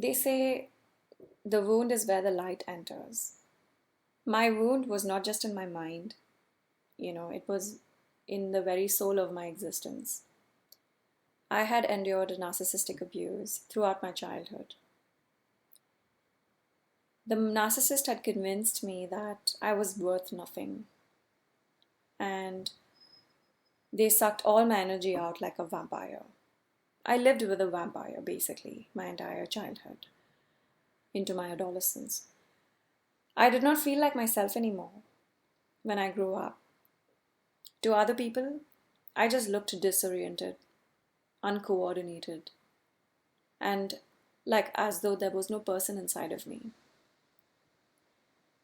They say the wound is where the light enters. My wound was not just in my mind, it was in the very soul of my existence. I had endured narcissistic abuse throughout my childhood. The narcissist had convinced me that I was worth nothing, and they sucked all my energy out like a vampire. I lived with a vampire basically my entire childhood into my adolescence. I did not feel like myself anymore when I grew up. To other people, I just looked disoriented, uncoordinated, and like as though there was no person inside of me.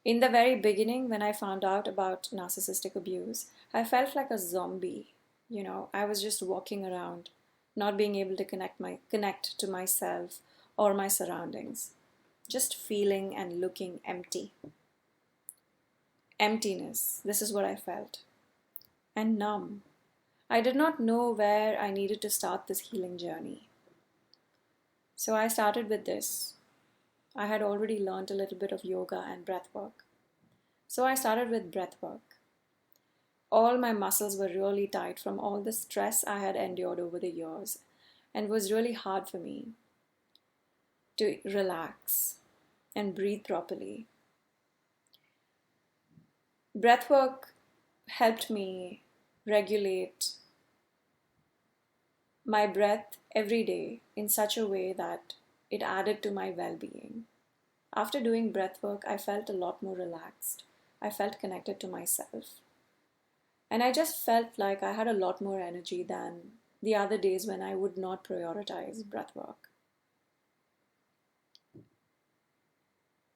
In the very beginning, when I found out about narcissistic abuse, I felt like a zombie. I was just walking around, not being able to connect to myself or my surroundings, just feeling and looking empty. Emptiness, this is what I felt. And numb. I did not know where I needed to start this healing journey. So I started with this. I had already learned a little bit of yoga and breath work. So I started with breath work. All my muscles were really tight from all the stress I had endured over the years, and it was really hard for me to relax and breathe properly. Breath work helped me regulate my breath every day in such a way that it added to my well-being. After doing breath work, I felt a lot more relaxed. I felt connected to myself. And I just felt like I had a lot more energy than the other days when I would not prioritize breath work.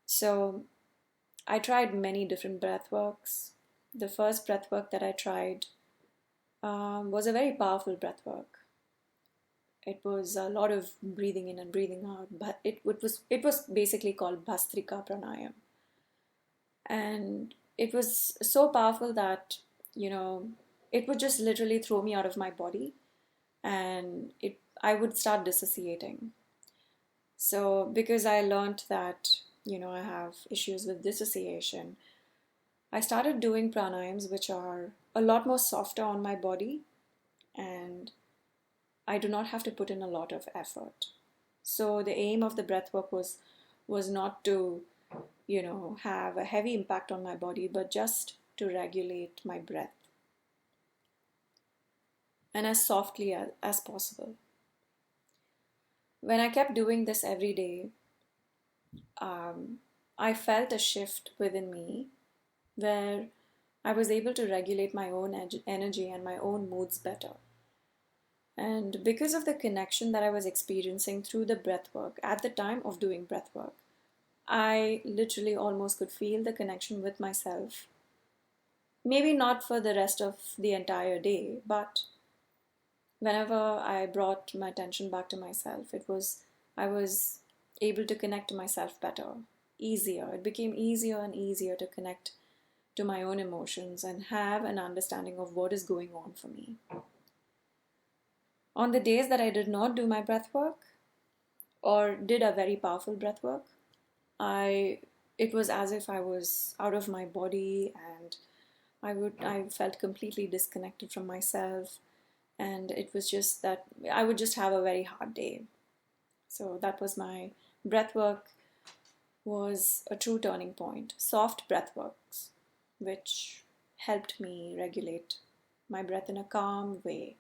So I tried many different breath works. The first breath work that I tried was a very powerful breath work. It was a lot of breathing in and breathing out, but it was basically called Bhastrika Pranayam. And it was so powerful that, it would just literally throw me out of my body, and I would start dissociating. So because I learned that, I have issues with dissociation, I started doing pranayams which are a lot more softer on my body, and I do not have to put in a lot of effort. So the aim of the breath work was not to, have a heavy impact on my body, but just to regulate my breath and as softly as possible. When I kept doing this every day, um, I felt a shift within me where I was able to regulate my own energy and my own moods better. And because of the connection that I was experiencing through the breath work at the time of doing breath work, I literally almost could feel the connection with myself. Maybe not for the rest of the entire day, but whenever I brought my attention back to myself, I was able to connect to myself better, easier. It became easier and easier to connect to my own emotions and have an understanding of what is going on for me. On the days that I did not do my breath work or did a very powerful breath work, I it was as if I was out of my body, and I felt completely disconnected from myself, and it was just that I would just have a very hard day. So that was my breath work was a true turning point. Soft breath works, which helped me regulate my breath in a calm way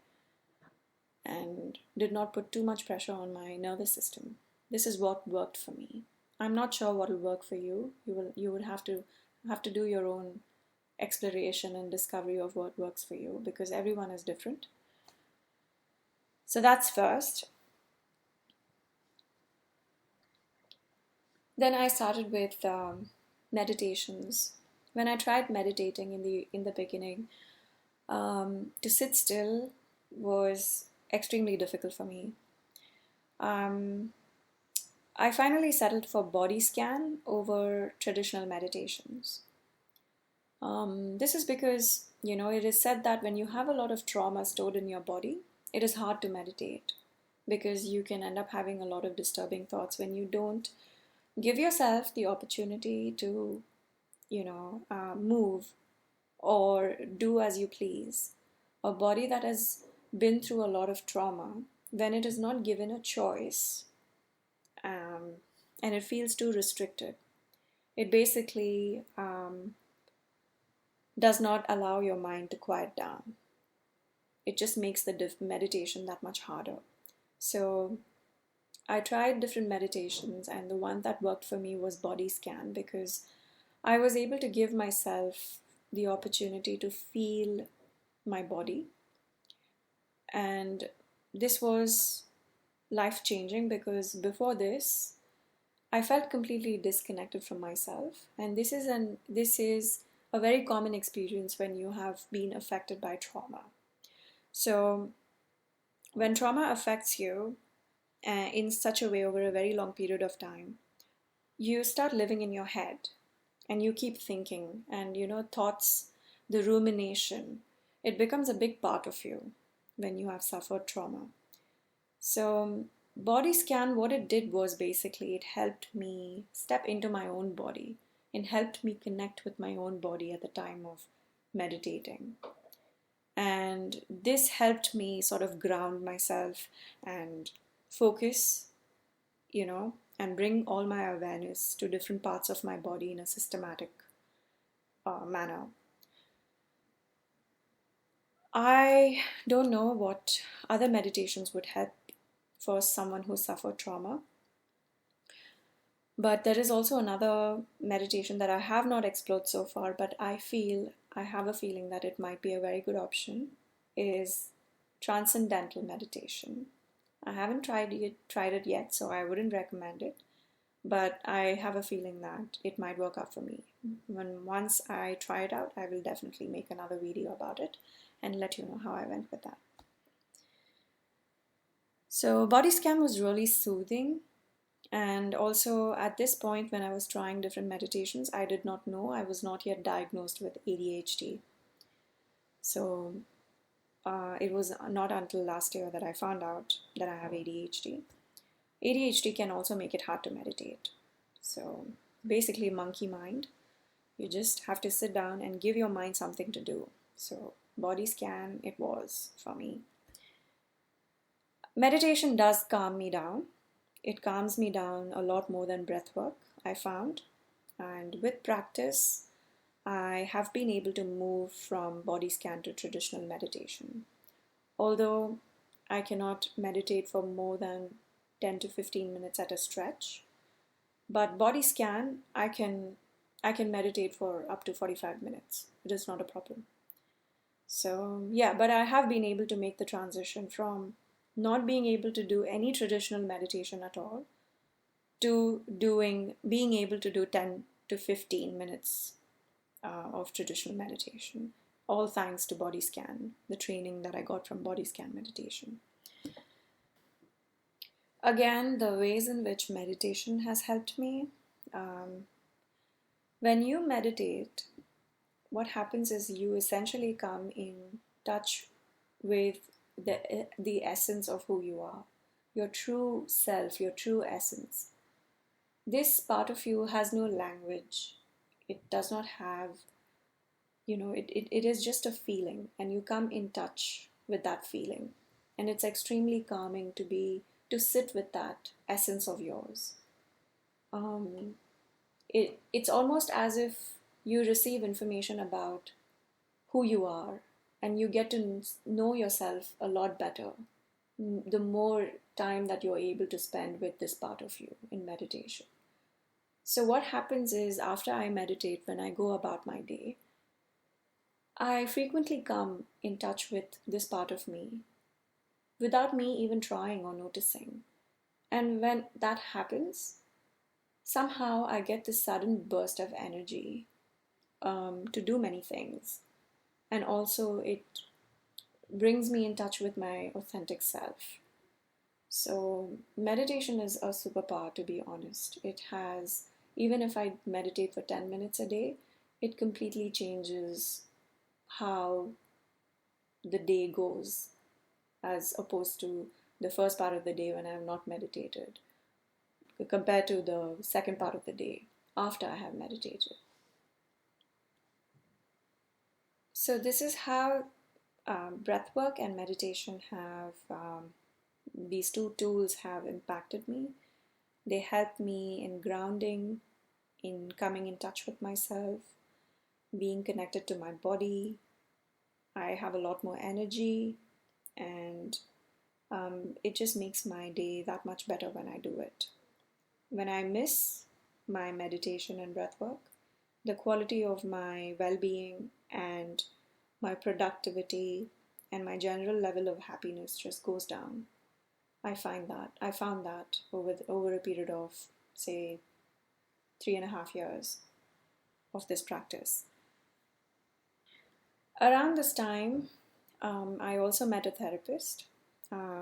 and did not put too much pressure on my nervous system. This is what worked for me. I'm not sure what will work for you. You will have to do your own exploration and discovery of what works for you, because everyone is different. So that's first. Then I started with meditations. When I tried meditating in the beginning, to sit still was extremely difficult for me. Um, I finally settled for body scan over traditional meditations. This is because, it is said that when you have a lot of trauma stored in your body, it is hard to meditate because you can end up having a lot of disturbing thoughts when you don't give yourself the opportunity to, move or do as you please. A body that has been through a lot of trauma, when it is not given a choice, um, and it feels too restricted, it basically does not allow your mind to quiet down. It just makes the meditation that much harder. So I tried different meditations, and the one that worked for me was body scan, because I was able to give myself the opportunity to feel my body. And this was life changing, because before this, I felt completely disconnected from myself. And this is a very common experience when you have been affected by trauma. So when trauma affects you in such a way over a very long period of time, you start living in your head, and you keep thinking, and thoughts, the rumination, it becomes a big part of you when you have suffered trauma. So body scan, what it did was basically it helped me step into my own body. It helped me connect with my own body at the time of meditating. And this helped me sort of ground myself and focus, and bring all my awareness to different parts of my body in a systematic manner. I don't know what other meditations would help for someone who suffered trauma, but there is also another meditation that I have not explored so far, but I have a feeling that it might be a very good option, is transcendental meditation. I haven't tried it yet, so I wouldn't recommend it, but I have a feeling that it might work out for me. Once I try it out, I will definitely make another video about it and let you know how I went with that. So body scan was really soothing. And also at this point, when I was trying different meditations, I did not know, I was not yet diagnosed with ADHD. So it was not until last year that I found out that I have ADHD. ADHD can also make it hard to meditate. So basically, monkey mind. You just have to sit down and give your mind something to do. So body scan, it was for me. Meditation does calm me down. It calms me down a lot more than breath work, I found. And with practice, I have been able to move from body scan to traditional meditation. Although I cannot meditate for more than 10 to 15 minutes at a stretch, but body scan, I can meditate for up to 45 minutes. It is not a problem. So yeah, but I have been able to make the transition from not being able to do any traditional meditation at all to being able to do 10 to 15 minutes of traditional meditation, all thanks to body scan, the training that I got from body scan meditation. Again, the ways in which meditation has helped me. When you meditate, what happens is you essentially come in touch with the essence of who you are, your true self, your true essence. This part of you has no language. It does not have, it is just a feeling, and you come in touch with that feeling. And it's extremely calming to sit with that essence of yours. It's almost as if you receive information about who you are, and you get to know yourself a lot better the more time that you're able to spend with this part of you in meditation. So what happens is, after I meditate, when I go about my day, I frequently come in touch with this part of me without me even trying or noticing. And when that happens, somehow I get this sudden burst of energy to do many things. And also it brings me in touch with my authentic self. So meditation is a superpower, to be honest. It has, even if I meditate for 10 minutes a day, it completely changes how the day goes, as opposed to the first part of the day when I have not meditated, compared to the second part of the day after I have meditated. So this is how breath work and meditation have, these two tools have impacted me. They help me in grounding, in coming in touch with myself, being connected to my body. I have a lot more energy, and it just makes my day that much better when I do it. When I miss my meditation and breath work, the quality of my well-being and my productivity and my general level of happiness just goes down. I found that over a period of, say, 3.5 years of this practice. Around this time, I also met a therapist.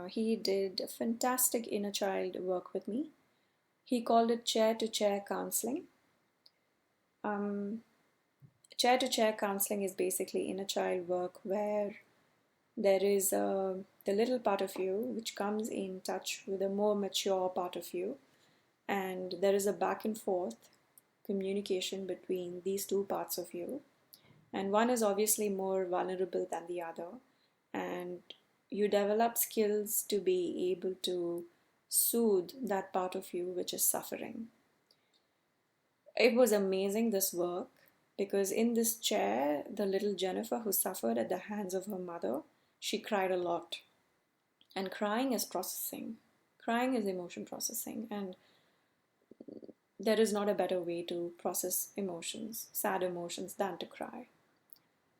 He did fantastic inner child work with me. He called it chair-to-chair counseling. Chair-to-chair counseling is basically inner child work where there is the little part of you which comes in touch with a more mature part of you, and there is a back and forth communication between these two parts of you, and one is obviously more vulnerable than the other, and you develop skills to be able to soothe that part of you which is suffering. It was amazing, this work, because in this chair, the little Jennifer who suffered at the hands of her mother, she cried a lot. And crying is processing. Crying is emotion processing. And there is not a better way to process emotions, sad emotions, than to cry.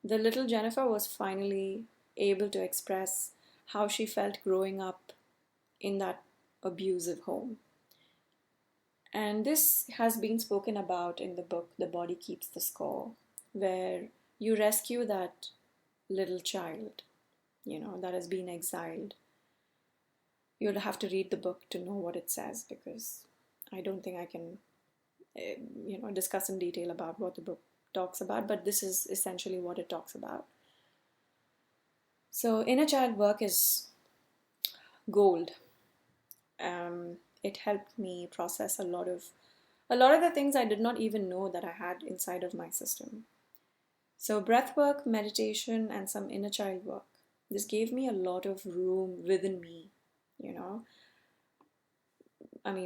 The little Jennifer was finally able to express how she felt growing up in that abusive home. And this has been spoken about in the book, The Body Keeps the Score, where you rescue that little child, that has been exiled. You'll have to read the book to know what it says, because I don't think I can, discuss in detail about what the book talks about, but this is essentially what it talks about. So inner child work is gold. It helped me process a lot of the things I did not even know that I had inside of my system. So breath work, meditation, and some inner child work. This gave me a lot of room within me,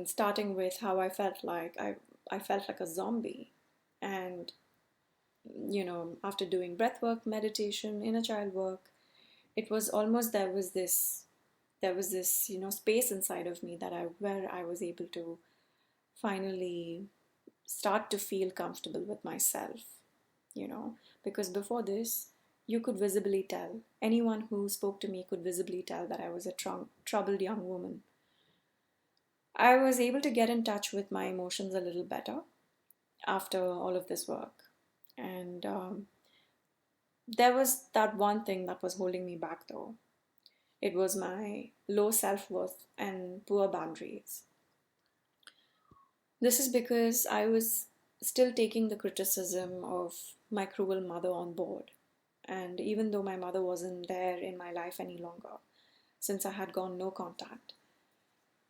starting with how I felt like I felt like a zombie. And, after doing breath work, meditation, inner child work, it was almost there was this space inside of me where I was able to finally start to feel comfortable with myself, because before this, you could visibly tell. Anyone who spoke to me could visibly tell that I was a troubled young woman. I was able to get in touch with my emotions a little better after all of this work. And there was that one thing that was holding me back, though. It was my low self-worth and poor boundaries. This is because I was still taking the criticism of my cruel mother on board. And even though my mother wasn't there in my life any longer, since I had gone no contact,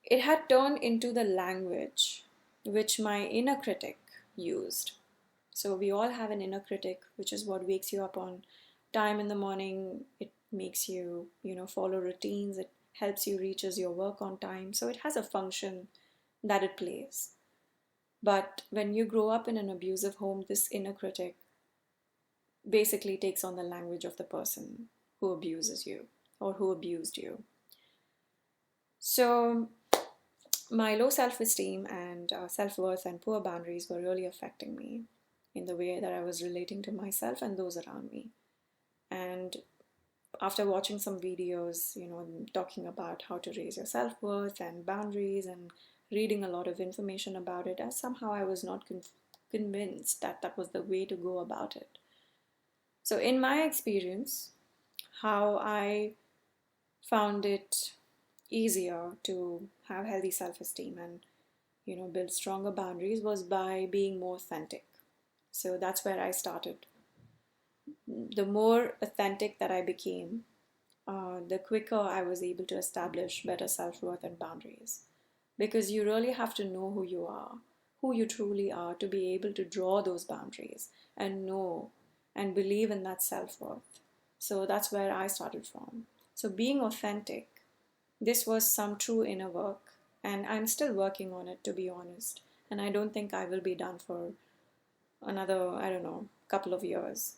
it had turned into the language which my inner critic used. So we all have an inner critic, which is what wakes you up on time in the morning. It makes you, follow routines. It helps you reaches your work on time. So it has a function that it plays. But when you grow up in an abusive home, this inner critic basically takes on the language of the person who abuses you or who abused you. So my low self-esteem and self-worth and poor boundaries were really affecting me in the way that I was relating to myself and those around me. And after watching some videos, talking about how to raise your self-worth and boundaries and reading a lot of information about it, somehow I was not convinced that that was the way to go about it. So in my experience, how I found it easier to have healthy self-esteem and, build stronger boundaries was by being more authentic. So that's where I started. The more authentic that I became, the quicker I was able to establish better self-worth and boundaries. Because you really have to know who you are, who you truly are, to be able to draw those boundaries and know and believe in that self-worth. So that's where I started from. So being authentic, this was some true inner work, and I'm still working on it, to be honest. And I don't think I will be done for another, I don't know, couple of years.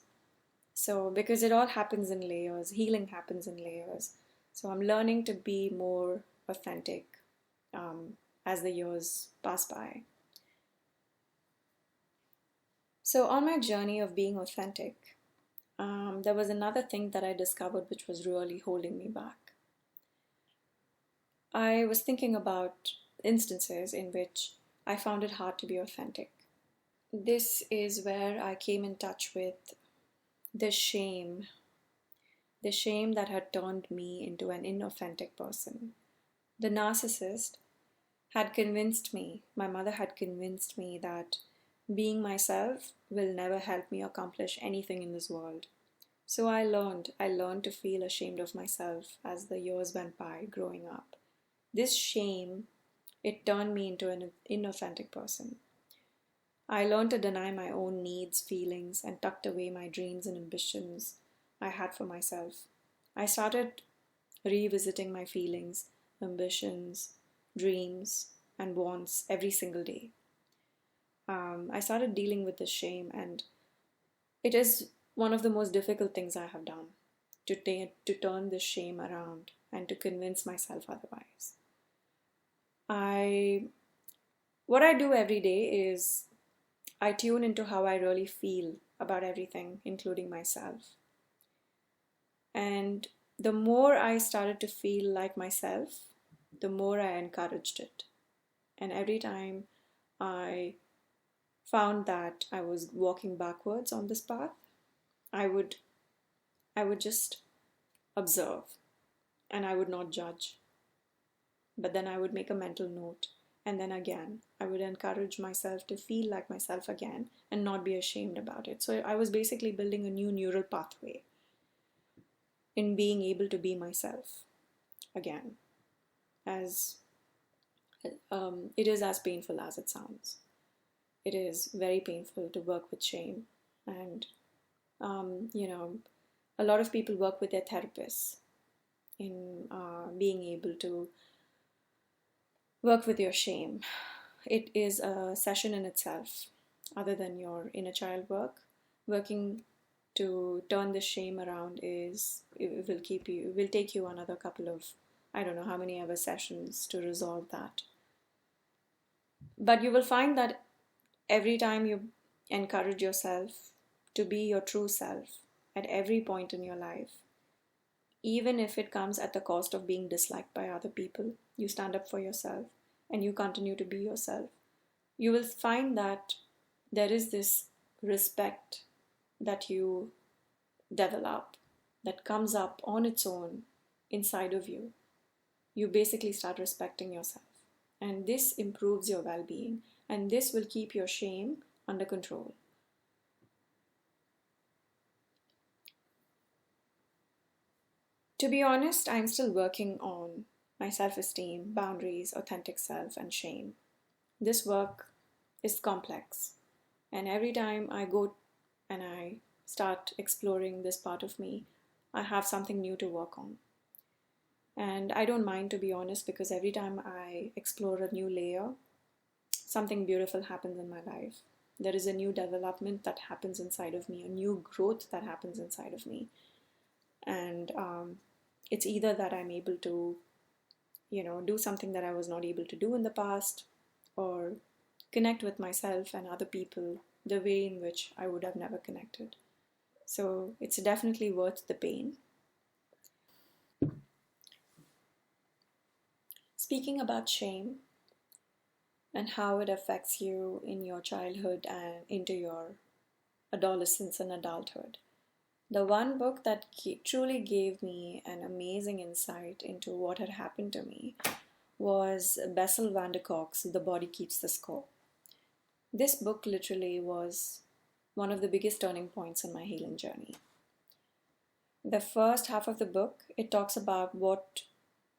So, because it all happens in layers, healing happens in layers. So, I'm learning to be more authentic as the years pass by. So, on my journey of being authentic, there was another thing that I discovered which was really holding me back. I was thinking about instances in which I found it hard to be authentic. This is where I came in touch with the shame, the shame that had turned me into an inauthentic person. The narcissist had convinced me, my mother had convinced me that being myself will never help me accomplish anything in this world. So I learned to feel ashamed of myself as the years went by growing up. This shame, it turned me into an inauthentic person. I learned to deny my own needs, feelings, and tucked away my dreams and ambitions I had for myself. I started revisiting my feelings, ambitions, dreams, and wants every single day. I started dealing with this shame, and it is one of the most difficult things I have done to turn this shame around and to convince myself otherwise. I what I do every day is I tune into how I really feel about everything, including myself. And the more I started to feel like myself, the more I encouraged it. And every time I found that I was walking backwards on this path, I would I would just observe and I would not judge. But then I would make a mental note, and then again I would encourage myself to feel like myself again and not be ashamed about it. So I was basically building a new neural pathway in being able to be myself again, as it is as painful as it sounds. It is very painful to work with shame, and you know, a lot of people work with their therapists in being able to work with your shame. It is a session in itself, other than your inner child work. Working to turn the shame around it will take you another couple of, I don't know how many ever sessions to resolve that. But you will find that every time you encourage yourself to be your true self at every point in your life, even if it comes at the cost of being disliked by other people, you stand up for yourself and you continue to be yourself, you will find that there is this respect that you develop that comes up on its own inside of you. You basically start respecting yourself, and this improves your well being, and this will keep your shame under control. To be honest, I'm still working on my self esteem, boundaries, authentic self, and shame. This work is complex, and every time I go and I start exploring this part of me, I have something new to work on. And I don't mind, to be honest, because every time I explore a new layer, something beautiful happens in my life. There is a new development that happens inside of me, a new growth that happens inside of me. And it's either that I'm able to, do something that I was not able to do in the past, or connect with myself and other people the way in which I would have never connected. So it's definitely worth the pain. Speaking about shame and how it affects you in your childhood and into your adolescence and adulthood, the one book that truly gave me an amazing insight into what had happened to me was Bessel van der Kolk's The Body Keeps the Score. This book literally was one of the biggest turning points in my healing journey. The first half of the book, it talks about what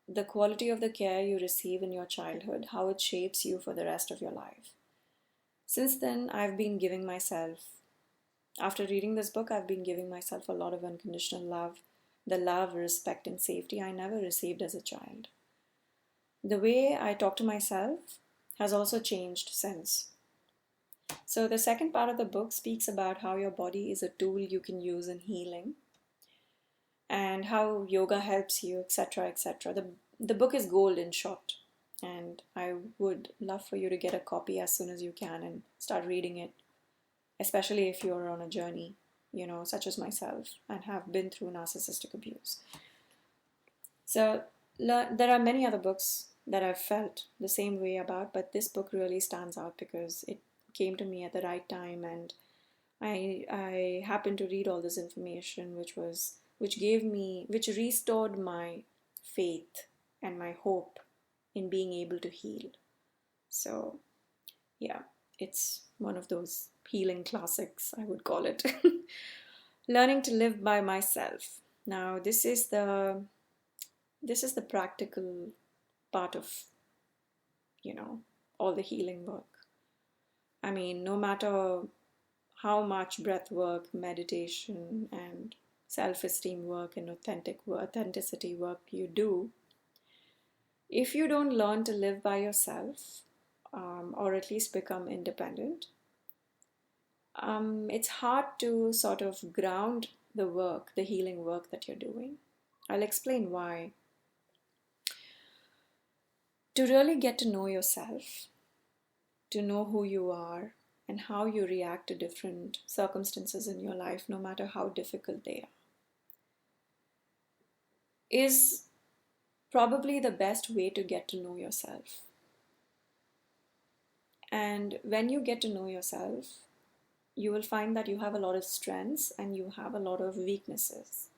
the quality of the care you receive in your childhood, how it shapes you for the rest of your life. Since then, after reading this book, I've been giving myself a lot of unconditional love, the love, respect, and safety I never received as a child. The way I talk to myself has also changed since. So, the second part of the book speaks about how your body is a tool you can use in healing and how yoga helps you, etc. etc. The book is gold in short, and I would love for you to get a copy as soon as you can and start reading it, especially if you're on a journey, such as myself, and have been through narcissistic abuse. So, there are many other books that I've felt the same way about, but this book really stands out because it came to me at the right time, and I happened to read all this information, which restored my faith and my hope in being able to heal. So, yeah, it's one of those healing classics, I would call it. Learning to live by myself. Now, this is the practical part of, all the healing work. I mean, no matter how much breath work, meditation, and self-esteem work and authenticity work you do, if you don't learn to live by yourself, or at least become independent, it's hard to sort of ground the healing work that you're doing. I'll explain why. To really get to know yourself, to know who you are, and how you react to different circumstances in your life, no matter how difficult they are, is probably the best way to get to know yourself. And when you get to know yourself, you will find that you have a lot of strengths and you have a lot of weaknesses.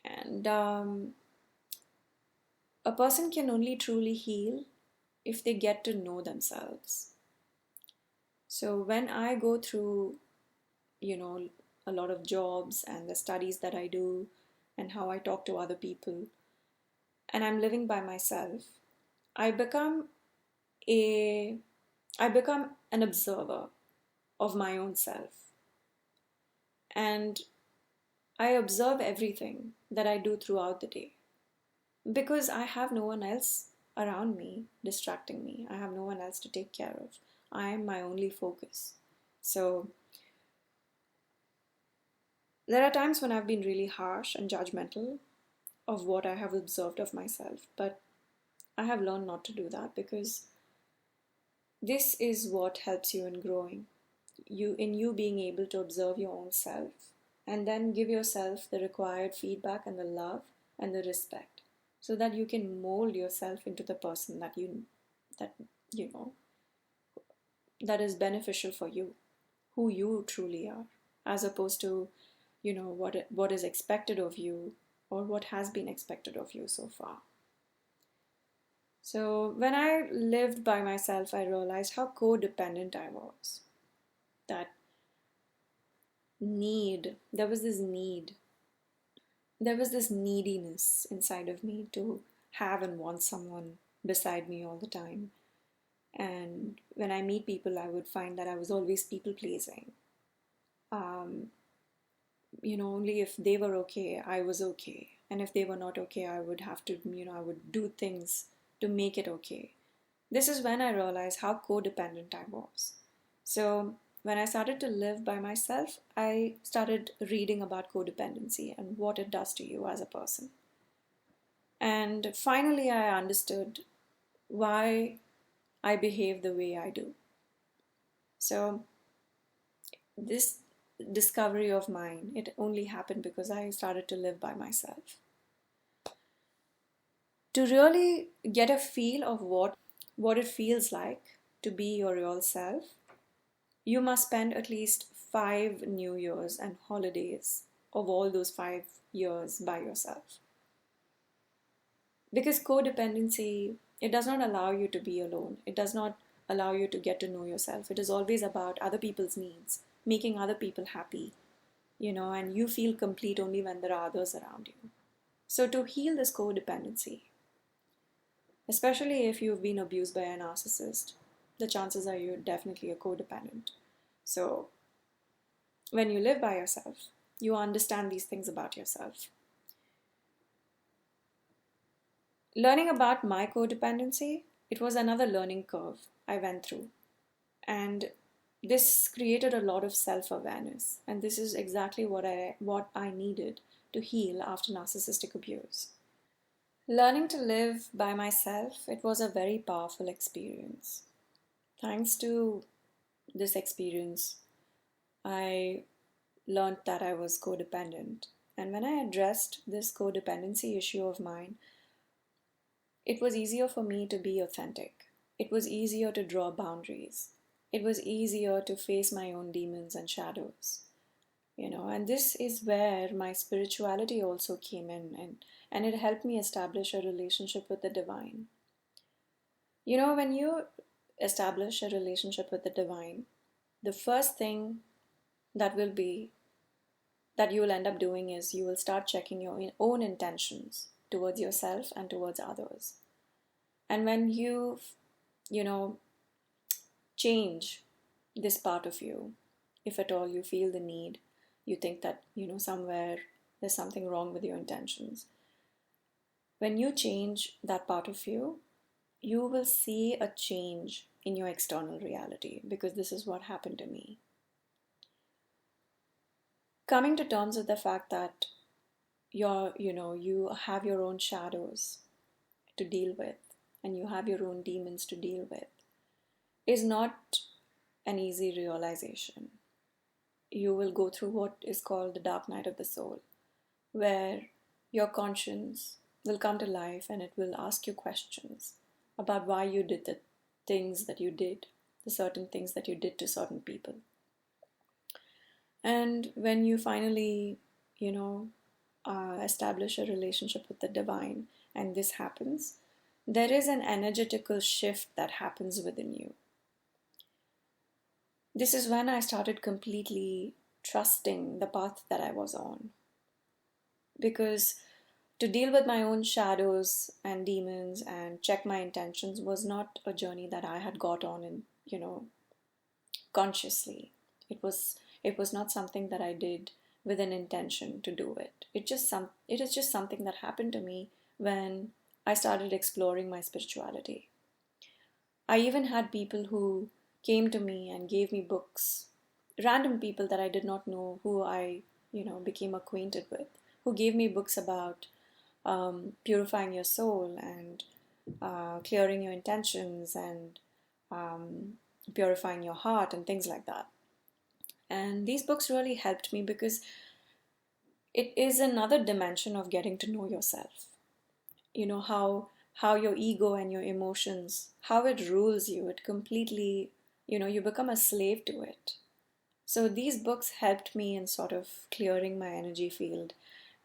And a person can only truly heal if they get to know themselves. So when I go through, a lot of jobs and the studies that I do and how I talk to other people, and I'm living by myself, I become an observer of my own self. And I observe everything that I do throughout the day because I have no one else around me distracting me. I have no one else to take care of. I am my only focus. So there are times when I've been really harsh and judgmental of what I have observed of myself, but I have learned not to do that because this is what helps you in growing. You being able to observe your own self and then give yourself the required feedback and the love and the respect so that you can mold yourself into the person that that is beneficial for you, who you truly are, as opposed to what is expected of you or what has been expected of you so far. So when I lived by myself, I realized how codependent I was. That need, there was this neediness inside of me to have and want someone beside me all the time. And when I meet people, I would find that I was always people pleasing. Only if they were okay, I was okay. And if they were not okay, I would have to, I would do things to make it okay. This is when I realized how codependent I was. So when I started to live by myself, I started reading about codependency and what it does to you as a person. And finally, I understood why I behave the way I do. So this discovery of mine, it only happened because I started to live by myself. To really get a feel of what it feels like to be your real self, you must spend at least 5 New Years and holidays of all those 5 years by yourself. Because codependency, it does not allow you to be alone. It does not allow you to get to know yourself. It is always about other people's needs, making other people happy, and you feel complete only when there are others around you. So, to heal this codependency, especially if you've been abused by a narcissist, the chances are you're definitely a codependent. So, when you live by yourself, you understand these things about yourself. Learning about my codependency, it was another learning curve I went through. And this created a lot of self-awareness. And this is exactly what I needed to heal after narcissistic abuse. Learning to live by myself, it was a very powerful experience. Thanks to this experience, I learned that I was codependent. And when I addressed this codependency issue of mine, it was easier for me to be authentic. It was easier to draw boundaries. It was easier to face my own demons and shadows. And this is where my spirituality also came in, and it helped me establish a relationship with the divine. When you establish a relationship with the divine, the first thing that will be that you will end up doing is you will start checking your own intentions towards yourself and towards others. And when you know change this part of you, if at all you feel the need, you think that somewhere there's something wrong with your intentions, when you change that part of you, you will see a change in your external reality, because this is what happened to me. Coming to terms with the fact that you have your own shadows to deal with, and you have your own demons to deal with, is not an easy realization. You will go through what is called the dark night of the soul, where your conscience will come to life and it will ask you questions about why you did the things that you did, the certain things that you did to certain people. And when you finally, establish a relationship with the divine, and this happens, there is an energetical shift that happens within you. This is when I started completely trusting the path that I was on. Because to deal with my own shadows and demons and check my intentions was not a journey that I had got on in, consciously. It was not something that I did with an intention to do it. It is just something that happened to me when I started exploring my spirituality. I even had people who came to me and gave me books, random people that I did not know, who I, became acquainted with, who gave me books about purifying your soul and clearing your intentions and purifying your heart and things like that. And these books really helped me, because it is another dimension of getting to know yourself. How your ego and your emotions, how it rules you. It completely, you become a slave to it. So these books helped me in sort of clearing my energy field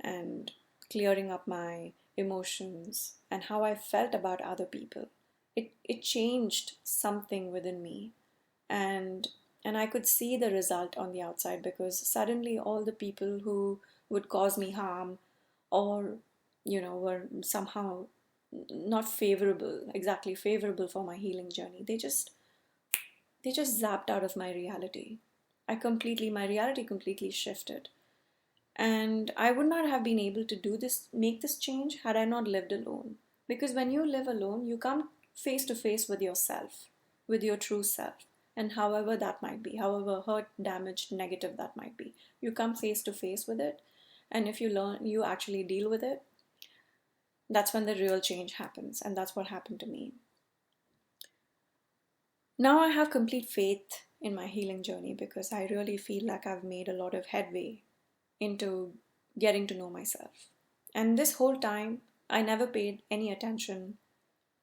and clearing up my emotions and how I felt about other people. It changed something within me, and I could see the result on the outside, because suddenly all the people who would cause me harm, or were somehow not exactly favorable for my healing journey, they just zapped out of my reality. My reality completely shifted. And I would not have been able to make this change, had I not lived alone. Because when you live alone, you come face to face with yourself, with your true self. And however that might be, however hurt, damaged, negative that might be, you come face to face with it. And if you actually deal with it, that's when the real change happens. And that's what happened to me. Now I have complete faith in my healing journey, because I really feel like I've made a lot of headway into getting to know myself. And this whole time, I never paid any attention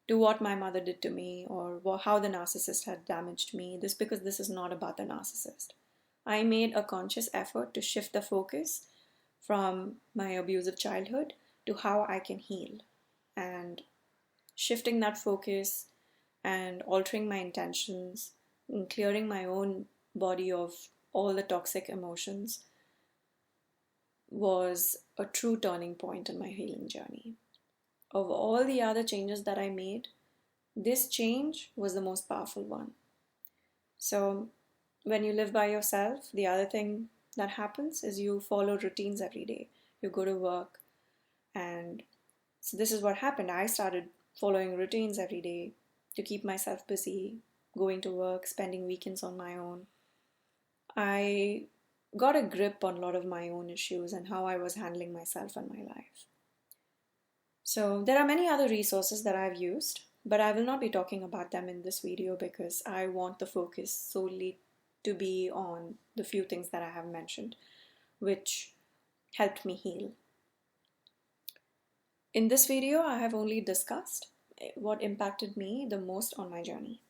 to what my mother did to me, or how the narcissist had damaged me. Because this is not about the narcissist. I made a conscious effort to shift the focus from my abusive childhood to how I can heal. And shifting that focus and altering my intentions and clearing my own body of all the toxic emotions was a true turning point in my healing journey. Of all the other changes that I made, this change was the most powerful one. So, when you live by yourself, the other thing that happens is you follow routines every day. You go to work, and so this is what happened. I started following routines every day to keep myself busy, going to work, spending weekends on my own. I got a grip on a lot of my own issues and how I was handling myself and my life. So there are many other resources that I've used, but I will not be talking about them in this video because I want the focus solely to be on the few things that I have mentioned, which helped me heal. In this video, I have only discussed what impacted me the most on my journey.